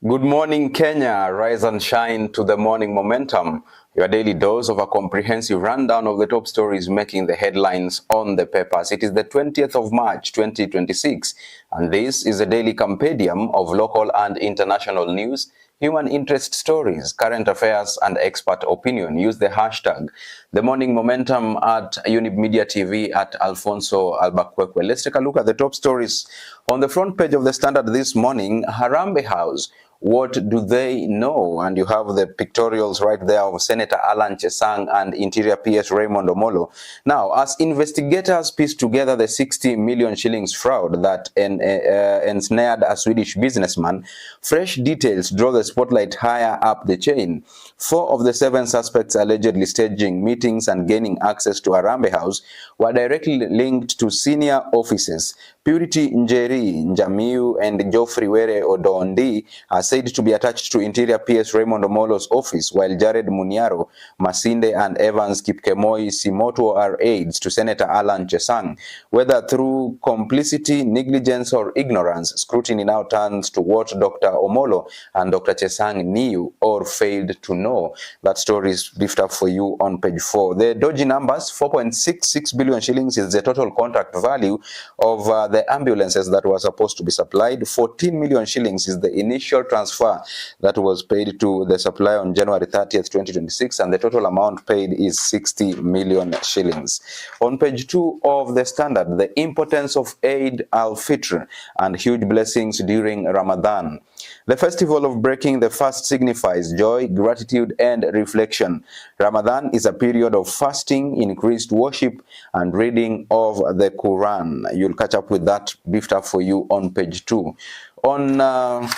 Good morning, Kenya. Rise and shine to the morning momentum. Your daily dose of a comprehensive rundown of the top stories making the headlines on the papers. It is the 20th of March, 2026, and this is a daily compendium of local and international news, human interest stories, current affairs, and expert opinion. Use the hashtag The Morning Momentum at Younib Media TV at Alphonce Albakwekwe. Let's take a look at the top stories. On the front page of the Standard this morning, Harambee House. What do they know? And you have the pictorials right there of Senator Alan Chesang and Interior PS Raymond Omolo. Now, as investigators piece together the 60 million shillings fraud that ensnared a Swedish businessman, fresh details draw the spotlight higher up the chain. 4 of the 7 suspects allegedly staging meetings and gaining access to Harambee House were directly linked to senior offices. Purity Njeri, Njamiu, and Geoffrey Were Odondi are said to be attached to Interior PS Raymond Omolo's office, while Jared Muniaro, Masinde, and Evans Kipkemoi Simoto are aides to Senator Alan Chesang. Whether through complicity, negligence, or ignorance, scrutiny now turns to what Dr. Omolo and Dr. Chesang knew or failed to know. That story is briefed up for you on page 4. The dodgy numbers, 4.66 billion shillings is the total contract value of the ambulances that were supposed to be supplied. 14 million shillings is the initial transfer that was paid to the supplier on January 30th, 2026, and the total amount paid is 60 million shillings. On page 2 of the Standard, the importance of Eid al-Fitr and huge blessings during Ramadan. The festival of breaking the fast signifies joy, gratitude, and reflection. Ramadan is a period of fasting, increased worship, and reading of the Quran. You'll catch up with that briefed up for you on page 2. On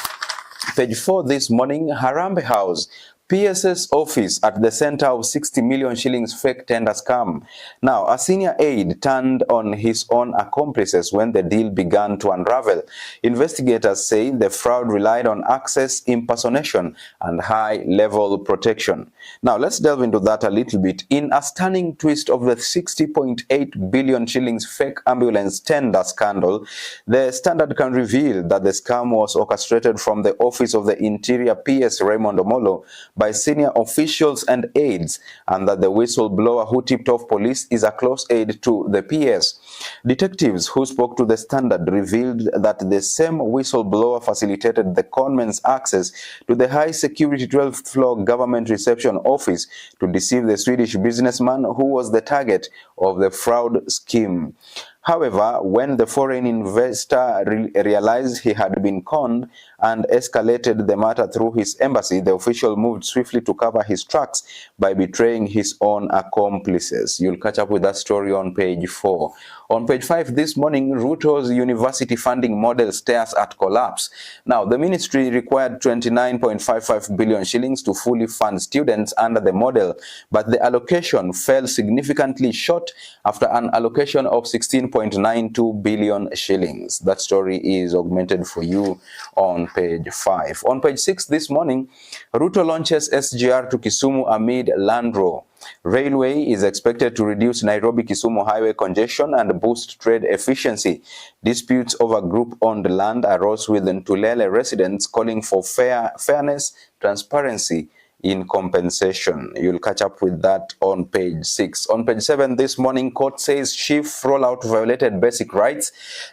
page 4 this morning, Harambee House. PS's office at the center of 60 million shillings fake tender scam. Now, a senior aide turned on his own accomplices when the deal began to unravel. Investigators say the fraud relied on access, impersonation, and high-level protection. Now, let's delve into that a little bit. In a stunning twist of the 60.8 billion shillings fake ambulance tender scandal, the Standard can reveal that the scam was orchestrated from the office of the Interior PS Raymond Omolo by senior officials and aides, and that the whistleblower who tipped off police is a close aide to the PS. Detectives who spoke to the Standard revealed that the same whistleblower facilitated the conman's access to the high-security 12th floor government reception office to deceive the Swedish businessman who was the target of the fraud scheme. However, when the foreign investor realized he had been conned and escalated the matter through his embassy, the official moved swiftly to cover his tracks by betraying his own accomplices. You'll catch up with that story on page 4. On page 5 this morning, Ruto's university funding model stares at collapse. Now, the ministry required 29.55 billion shillings to fully fund students under the model, but the allocation fell significantly short after an allocation of 16.92 billion shillings. That story is augmented for you on page 5. On page 6 this morning, Ruto launches SGR to Kisumu amid Landro. Railway is expected to reduce Nairobi-Kisumu highway congestion and boost trade efficiency. Disputes over group-owned land arose with Ntulele residents calling for fairness, transparency in compensation. You'll catch up with that on page 6. On page 7 this morning, court says chief rollout violated basic rights.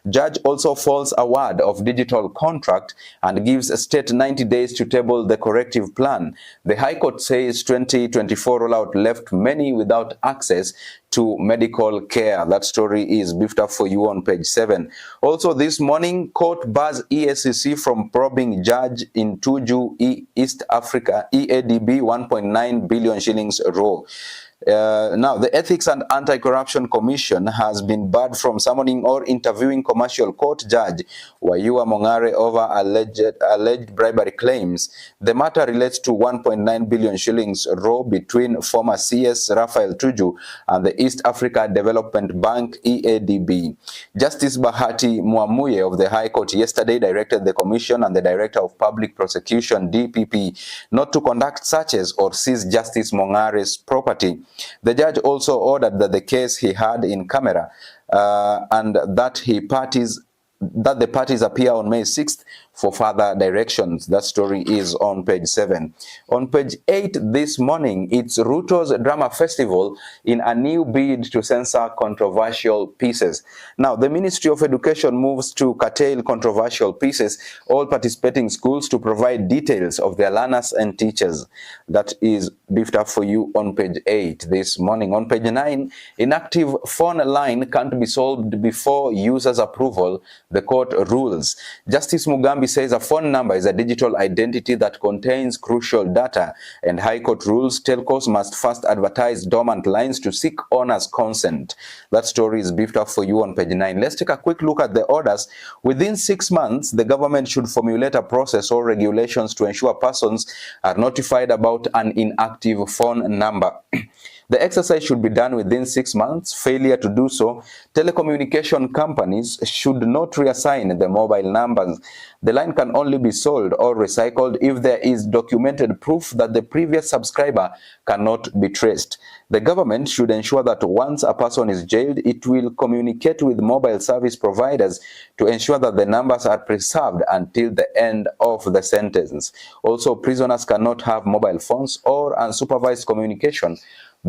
Judge also falls award of digital contract and gives a state 90 days to table the corrective plan. The High Court says 2024 rollout left many without access to medical care. That story is beefed up for you on page 7. Also this morning, court bars EACC from probing judge in Tuju East Africa EADB 1.9 billion shillings row. Now, the Ethics and Anti-Corruption Commission has been barred from summoning or interviewing commercial court judge Wayua Mongare over alleged bribery claims. The matter relates to 1.9 billion shillings row between former CS Raphael Tuju and the East Africa Development Bank EADB. Justice Bahati Mwamuye of the High Court yesterday directed the Commission and the Director of Public Prosecution DPP not to conduct searches or seize Justice Mongare's property. The judge also ordered that the case he had in camera and that the parties appear on May 6th for further directions. That story is on page 7. On page 8 this morning, it's Ruto's Drama Festival in a new bid to censor controversial pieces. Now, the Ministry of Education moves to curtail controversial pieces, all participating schools to provide details of their learners and teachers. That is beefed up for you on page 8 this morning. On page 9, inactive phone line can't be solved before users' approval, the court rules. Justice Mugambi says a phone number is a digital identity that contains crucial data, and High Court rules telcos must first advertise dormant lines to seek owner's consent. That story is beefed up for you on page 9. Let's take a quick look at the orders. Within 6 months, the government should formulate a process or regulations to ensure persons are notified about an inactive phone number. The exercise should be done within 6 months. Failure to do so, telecommunication companies should not reassign the mobile numbers. The line can only be sold or recycled if there is documented proof that the previous subscriber cannot be traced. The government should ensure that once a person is jailed, it will communicate with mobile service providers to ensure that the numbers are preserved until the end of the sentence. Also, prisoners cannot have mobile phones or unsupervised communication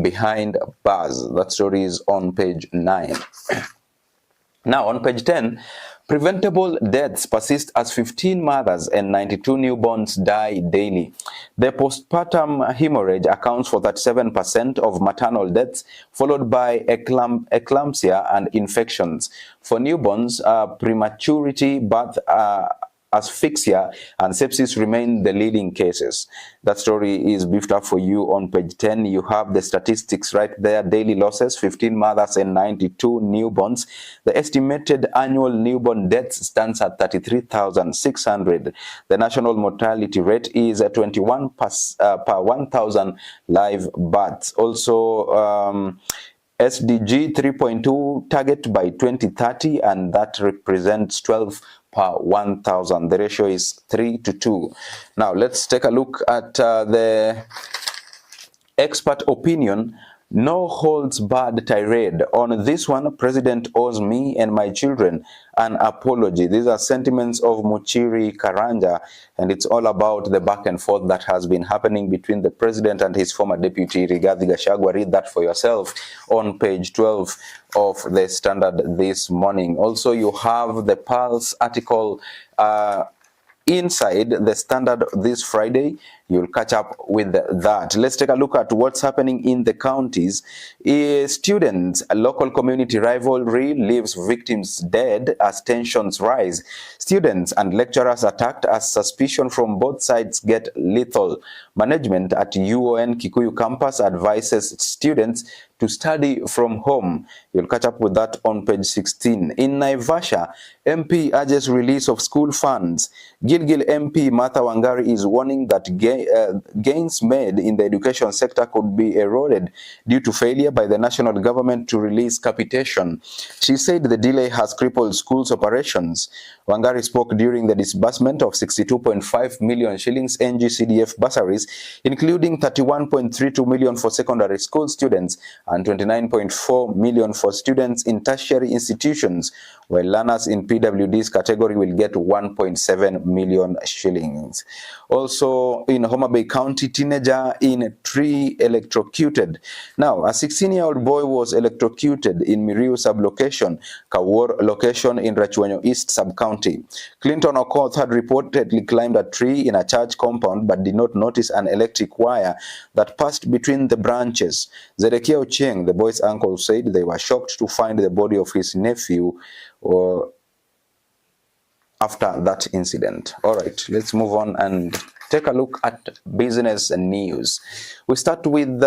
behind bars. That story is on page 9. Now, on page 10, preventable deaths persist as 15 mothers and 92 newborns die daily. The postpartum hemorrhage accounts for 37% of maternal deaths, followed by eclampsia and infections. For newborns, prematurity, birth, asphyxia and sepsis remain the leading cases. That story is beefed up for you on page 10. You have the statistics right there. Daily losses, 15 mothers and 92 newborns. The estimated annual newborn deaths stands at 33,600. The national mortality rate is 21 per 1,000 live births. Also, SDG 3.2 target by 2030, and that represents 12 per 1,000. The ratio is 3:2. Now, let's take a look at the expert opinion. No holds barred tirade. On this one, President owes me and my children an apology. These are sentiments of Muchiri Karanja, and it's all about the back and forth that has been happening between the president and his former deputy, Rigathi Gachagua. Read that for yourself on page 12 of the Standard this morning. Also, you have the Pulse article inside the Standard this Friday. You'll catch up with that. Let's take a look at what's happening in the counties. Students, a local community rivalry leaves victims dead as tensions rise. Students and lecturers attacked as suspicion from both sides get lethal. Management at UON Kikuyu campus advises students to study from home. You'll catch up with that on page 16. In Naivasha, MP urges release of school funds. Gilgil MP Martha Wangari is warning that gains made in the education sector could be eroded due to failure by the national government to release capitation. She said the delay has crippled schools' operations. Wangari spoke during the disbursement of 62.5 million shillings NGCDF bursaries, including 31.32 million for secondary school students and 29.4 million for students in tertiary institutions, while learners in PWD's category will get 1.7 million shillings. Also, in Homa Bay County, teenager in tree electrocuted. Now, a 16-year-old boy was electrocuted in Miriu sub-location, Kawor location in Rachuenyo East sub-county. Clinton Okoth had reportedly climbed a tree in a church compound but did not notice an electric wire that passed between the branches. Zedekia Ochieng, the boy's uncle, said they were shocked to find the body of his nephew after that incident. All right, let's move on and take a look at business news. We start with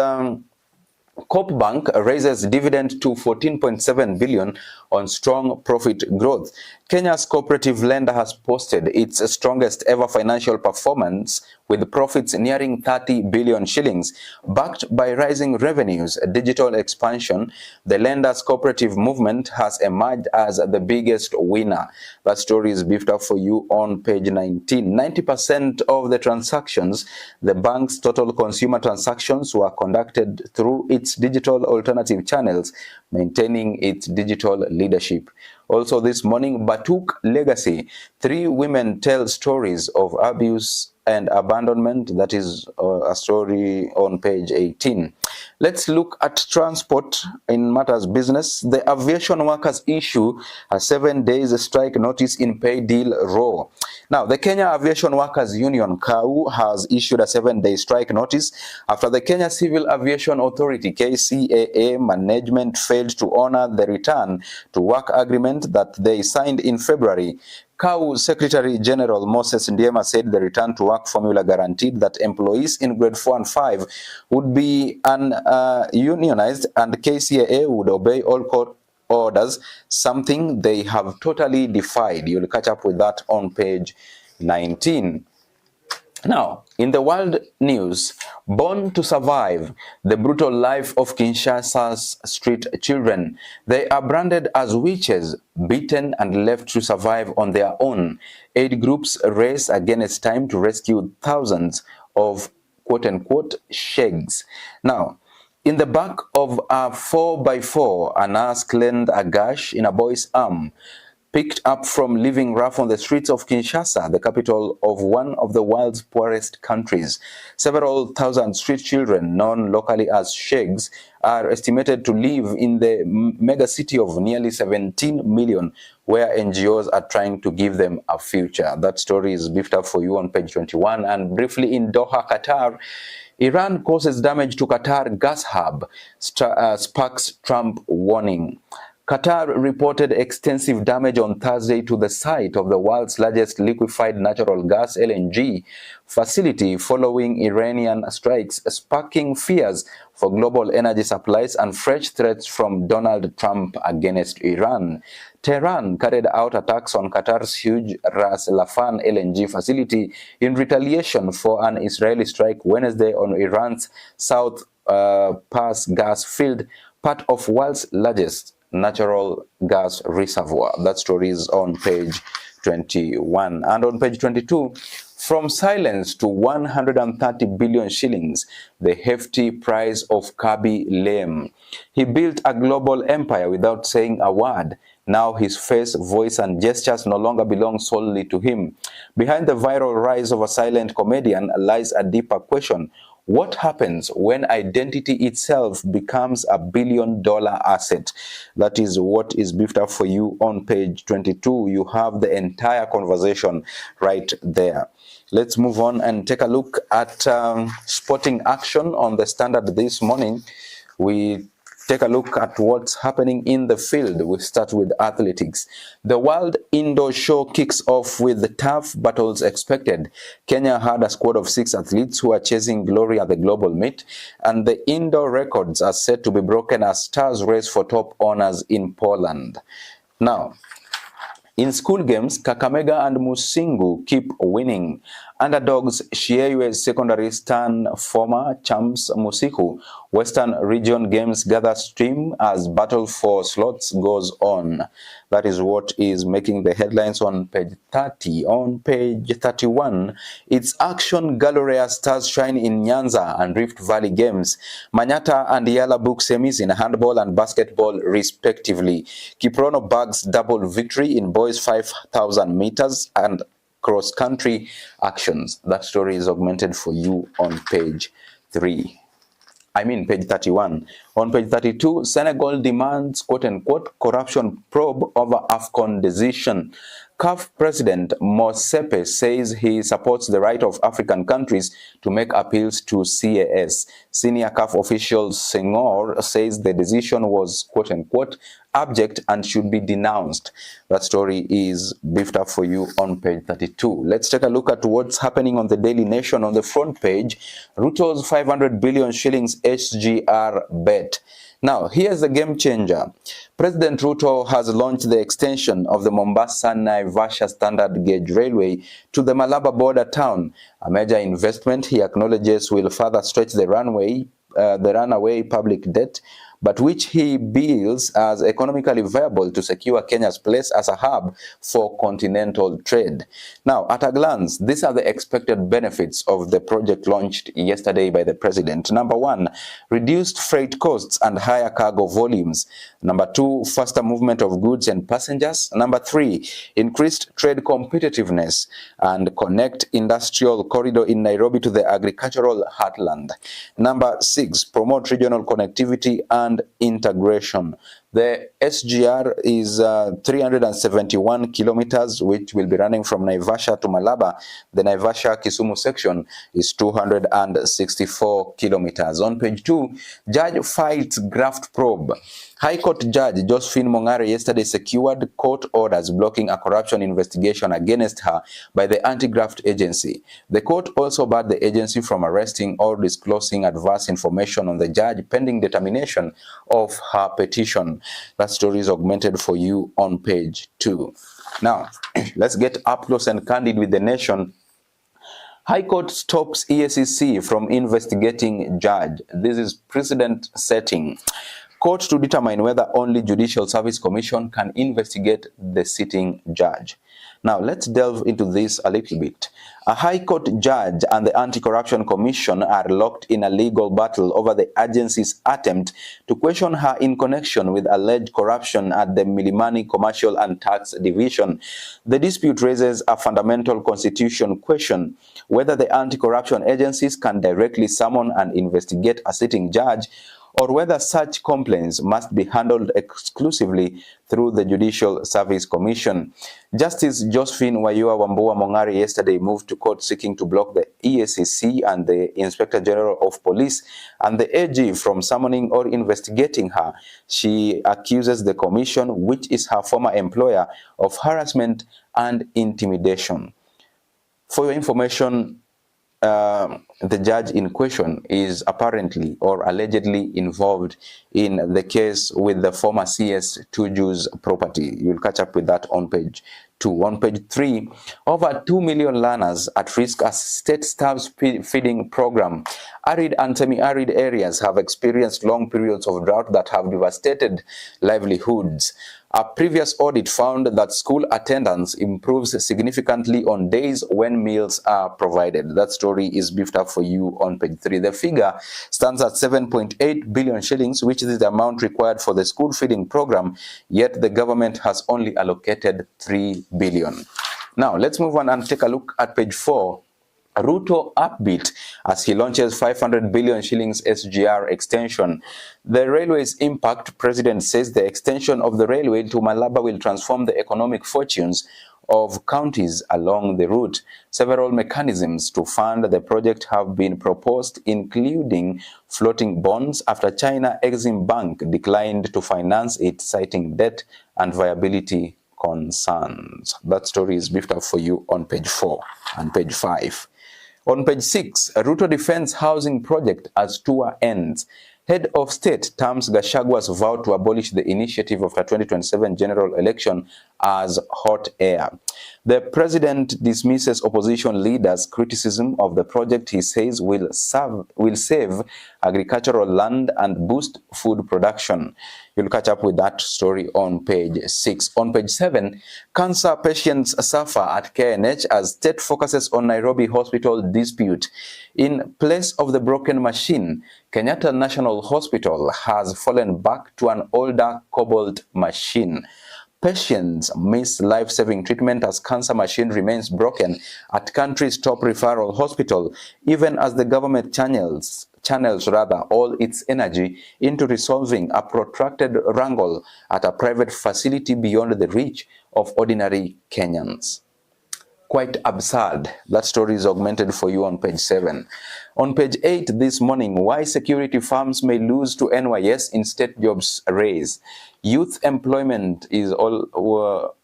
Coop Bank raises dividend to 14.7 billion on strong profit growth. Kenya's cooperative lender has posted its strongest ever financial performance with profits nearing 30 billion shillings. Backed by rising revenues, digital expansion, the lenders' cooperative movement has emerged as the biggest winner. That story is beefed up for you on page 19. 90% of the transactions, the bank's total consumer transactions, were conducted through its digital alternative channels, maintaining its digital leadership. Also this morning, Batuk Legacy. 3 women tell stories of abuse and abandonment. That is a story on page 18. Let's look at transport in matters business. The aviation workers issue a 7 days strike notice in pay deal row. Now, the Kenya Aviation Workers Union, KAU, has issued a 7-day strike notice after the Kenya Civil Aviation Authority, KCAA, management failed to honor the return to work agreement that they signed in February. KAU Secretary General Moses Ndiema said the return to work formula guaranteed that employees in grade 4 and 5 would be unionized and KCAA would obey all court orders, something they have totally defied. You'll catch up with that on page 19. Now, in the world news, born to survive the brutal life of Kinshasa's street children, they are branded as witches, beaten and left to survive on their own. Aid groups race against time to rescue thousands of quote-unquote shags. Now, in the back of a 4x4, a nurse claimed a gash in a boy's arm, picked up from living rough on the streets of Kinshasa, the capital of one of the world's poorest countries. Several thousand street children, known locally as shags, are estimated to live in the mega city of nearly 17 million, where NGOs are trying to give them a future. That story is beefed up for you on page 21. And briefly, in Doha, Qatar, Iran causes damage to Qatar gas hub, sparks Trump warning. Qatar reported extensive damage on Thursday to the site of the world's largest liquefied natural gas (LNG) facility following Iranian strikes, sparking fears for global energy supplies and fresh threats from Donald Trump against Iran. Tehran carried out attacks on Qatar's huge Ras Laffan LNG facility in retaliation for an Israeli strike Wednesday on Iran's South Pass gas field, part of world's largest natural gas reservoir. That story is on page 21. And on page 22, from silence to 130 billion shillings, the hefty price of Kabi Lame. He built a global empire without saying a word. Now his face, voice, and gestures no longer belong solely to him. Behind the viral rise of a silent comedian lies a deeper question. What happens when identity itself becomes a billion-dollar asset? That is what is beefed up for you on page 22. You have the entire conversation right there. Let's move on and take a look at sporting action on the Standard this morning. We take a look at what's happening in the field. We start with athletics. The World Indoor Show kicks off with tough battles expected. Kenya had a squad of 6 athletes who are chasing glory at the global meet, and the indoor records are set to be broken as stars race for top honors in Poland. Now, in school games, Kakamega and Musingu keep winning. Underdogs Shieywe Secondary stand former champs Musiku. Western Region games gather steam as battle for slots goes on. That is what is making the headlines on page 30. On page 31, it's action gallery stars shine in Nyanza and Rift Valley games. Manyata and Yala book semis in handball and basketball respectively. Kiprono bags double victory in boys 5,000 meters and cross-country actions. That story is augmented for you on page 3. Page 31. On page 32, Senegal demands quote-unquote corruption probe over AFCON decision. CAF President Mosepe says he supports the right of African countries to make appeals to CAS. Senior CAF official Senghor says the decision was quote-unquote abject and should be denounced. That story is beefed up for you on page 32. Let's take a look at what's happening on the Daily Nation. On the front page, Ruto's 500 billion shillings SGR bet. Now, here's the game changer. President Ruto has launched the extension of the Mombasa-Naivasha standard gauge railway to the Malaba border town, a major investment he acknowledges will further stretch the runaway public debt, but which he bills as economically viable to secure Kenya's place as a hub for continental trade. Now, at a glance, these are the expected benefits of the project launched yesterday by the president. Number one, reduced freight costs and higher cargo volumes. Number two, faster movement of goods and passengers. Number three, increased trade competitiveness and connect industrial corridor in Nairobi to the agricultural heartland. Number six, promote regional connectivity and integration. The SGR is 371 kilometers, which will be running from Naivasha to Malaba. The Naivasha-Kisumu section is 264 kilometers. On page 2, judge fights graft probe. High Court Judge Josephine Mongare yesterday secured court orders blocking a corruption investigation against her by the anti-graft agency. The court also barred the agency from arresting or disclosing adverse information on the judge pending determination of her petition. That story is augmented for you on page 2. Now, let's get up close and candid with the nation. High Court stops EACC from investigating judge. This is precedent setting. Court to determine whether only Judicial Service Commission can investigate the sitting judge. Now, let's delve into this a little bit. A High Court judge and the Anti-Corruption Commission are locked in a legal battle over the agency's attempt to question her in connection with alleged corruption at the Milimani Commercial and Tax Division. The dispute raises a fundamental constitutional question whether the anti-corruption agencies can directly summon and investigate a sitting judge, or whether such complaints must be handled exclusively through the Judicial Service Commission. Justice Josephine Wambua Mongare yesterday moved to court seeking to block the EACC and the Inspector General of Police and the AG from summoning or investigating her. She accuses the commission, which is her former employer, of harassment and intimidation. For your information, the judge in question is apparently or allegedly involved in the case with the former CS Tuju's property. You'll catch up with that on page 2. On page 3, over 2 million learners at risk as state staff's feeding program. Arid and semi-arid areas have experienced long periods of drought that have devastated livelihoods. A previous audit found that school attendance improves significantly on days when meals are provided. That story is beefed up for you on page 3. The figure stands at 7.8 billion shillings, which is the amount required for the school feeding program, yet the government has only allocated 3 billion. Now, let's move on and take a look at page 4. Ruto upbeat as he launches 500 billion shillings SGR extension. The railway's impact, president says the extension of the railway to Malaba will transform the economic fortunes of counties along the route. Several mechanisms to fund the project have been proposed, including floating bonds after China Exim Bank declined to finance it, citing debt and viability concerns. That story is beefed up for you on page 4 and page 5. On page 6, Ruto defends housing project as tour ends. Head of state terms Gachagwa's vow to abolish the initiative after 2027 general election as hot air. The president dismisses opposition leaders' criticism of the project he says will save agricultural land and boost food production. You'll catch up with that story on page 6. On page 7, cancer patients suffer at KNH as state focuses on Nairobi hospital dispute. In place of the broken machine, Kenyatta National Hospital has fallen back to an older cobalt machine. Patients miss life-saving treatment as cancer machine remains broken at country's top referral hospital, even as the government channels all its energy into resolving a protracted wrangle at a private facility beyond the reach of ordinary Kenyans. Quite absurd. That story is augmented for you on page 7. On page 8 this morning, why security firms may lose to NYS in state jobs raise. Youth employment is all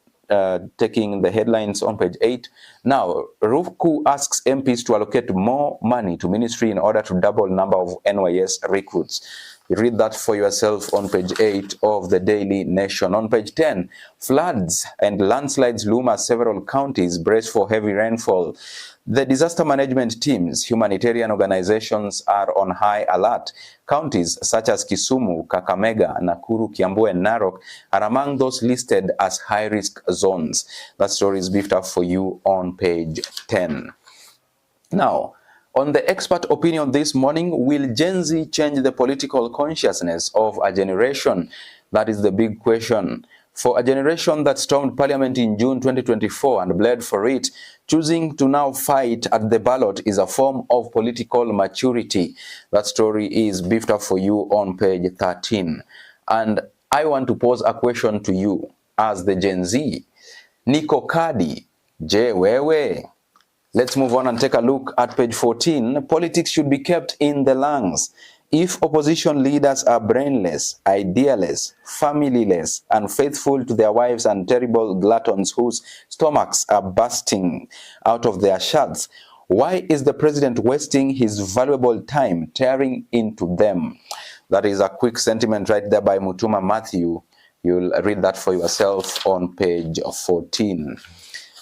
taking the headlines on page 8. Now, Ruku asks MPs to allocate more money to ministry in order to double number of NYS recruits. You read that for yourself on page 8 of the Daily Nation. On page 10, floods and landslides loom as several counties brace for heavy rainfall. The disaster management teams, humanitarian organizations are on high alert. Counties such as Kisumu, Kakamega, Nakuru, Kiambu, and Narok are among those listed as high-risk zones. That story is beefed up for you on page 10. Now, on the expert opinion this morning, will Gen Z change the political consciousness of a generation? That is the big question. For a generation that stormed Parliament in June 2024 and bled for it, choosing to now fight at the ballot is a form of political maturity. That story is beefed up for you on page 13. And I want to pose a question to you as the Gen Z. Niko kadi, je wewe? Let's move on and take a look at page 14. Politics should be kept in the lungs. If opposition leaders are brainless, idealess, familyless, unfaithful to their wives and terrible gluttons whose stomachs are bursting out of their shirts, why is the president wasting his valuable time tearing into them? That is a quick sentiment right there by Mutuma Matthew. You'll read that for yourself on page 14.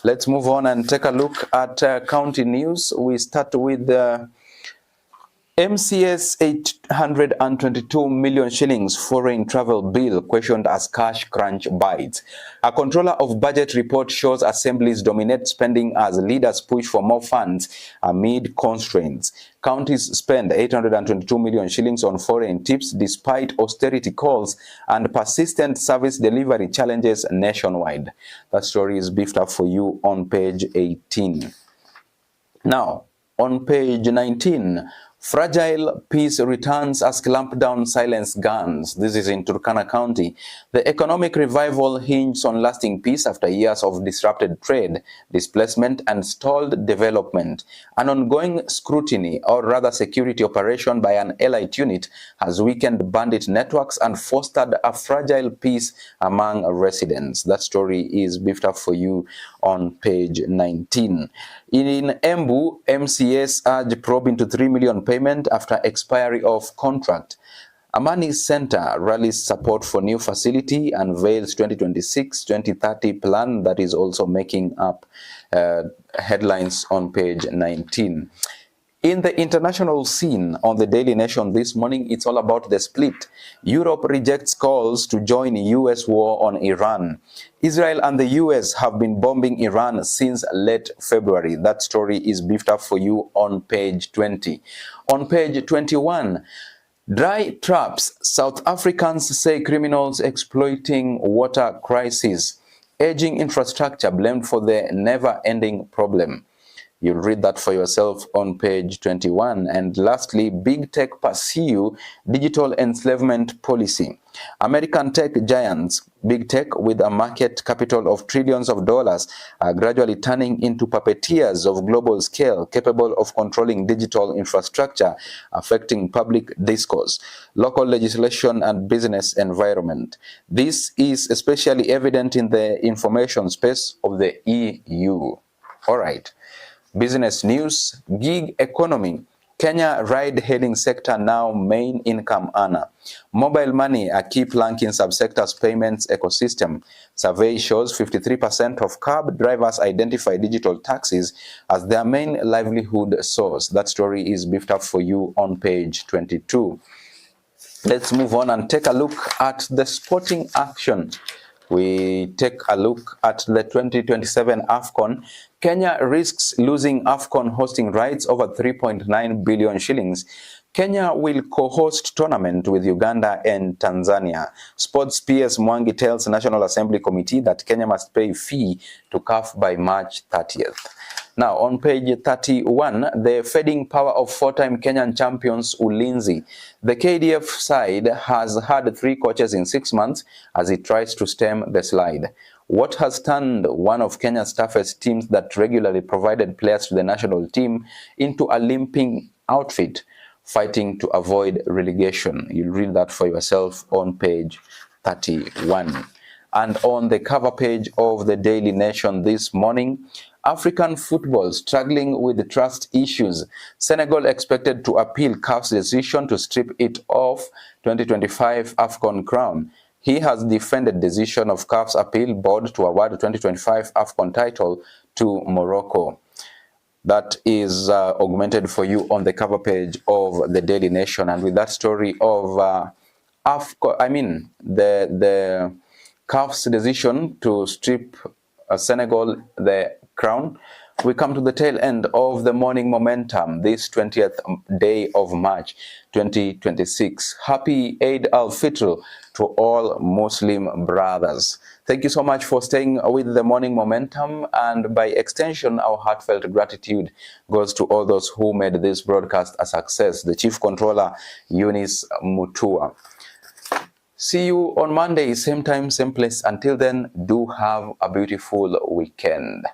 Let's move on and take a look at county news. We start with MCS 822 million shillings foreign travel bill questioned as cash crunch bites. A controller of budget report shows assemblies dominate spending as leaders push for more funds amid constraints. Counties spend 822 million shillings on foreign tips despite austerity calls and persistent service delivery challenges nationwide. That story is beefed up for you on page 18. Now, on page 19, fragile peace returns as clampdown silence guns. This is in Turkana County. The economic revival hinges on lasting peace after years of disrupted trade, displacement, and stalled development. An ongoing scrutiny, or rather security operation by an elite unit, has weakened bandit networks and fostered a fragile peace among residents. That story is beefed up for you on page 19. In Embu, MCS urged probe into 3 million payment after expiry of contract. Amani Center rallies support for new facility, unveils 2026-2030 plan that is also making up headlines on page 19. In the international scene on the Daily Nation this morning, it's all about the split. Europe rejects calls to join US war on Iran. Israel and the US have been bombing Iran since late February. That story is beefed up for you on page 20. On page 21, dry traps. South Africans say criminals exploiting water crisis. Aging infrastructure blamed for the never-ending problem. You'll read that for yourself on page 21. And lastly, big tech pursue digital enslavement policy. American tech giants, big tech with a market capital of trillions of dollars, are gradually turning into puppeteers of global scale, capable of controlling digital infrastructure, affecting public discourse, local legislation, and business environment. This is especially evident in the information space of the EU. All right. Business news, gig economy. Kenya ride-hailing sector now main income earner. Mobile money a key plank in subsector's payments ecosystem. Survey shows 53% of cab drivers identify digital taxis as their main livelihood source. That story is beefed up for you on page 22. Let's move on and take a look at the sporting action. We take a look at the 2027 AFCON. Kenya risks losing AFCON hosting rights over 3.9 billion shillings. Kenya will co-host tournament with Uganda and Tanzania. Sports PS Mwangi tells National Assembly Committee that Kenya must pay fee to CAF by March 30th. Now, on page 31, the fading power of four-time Kenyan champions Ulinzi. The KDF side has had 3 coaches in 6 months as it tries to stem the slide. What has turned one of Kenya's toughest teams that regularly provided players to the national team into a limping outfit, fighting to avoid relegation? You'll read that for yourself on page 31. And on the cover page of the Daily Nation this morning, African football struggling with trust issues. Senegal expected to appeal CAF's decision to strip it of 2025 AFCON crown. He has defended decision of CAF's appeal board to award the 2025 AFCON title to Morocco. That is augmented for you on the cover page of the Daily Nation, and with that story of the CAF's decision to strip Senegal the crown, we come to the tail end of the morning momentum this 20th day of March 2026. Happy Eid al-Fitr to all Muslim brothers. Thank you so much for staying with the morning momentum, and by extension, our heartfelt gratitude goes to all those who made this broadcast a success. The Chief Controller, Eunice Mutua. See you on Monday, same time, same place. Until then, do have a beautiful weekend.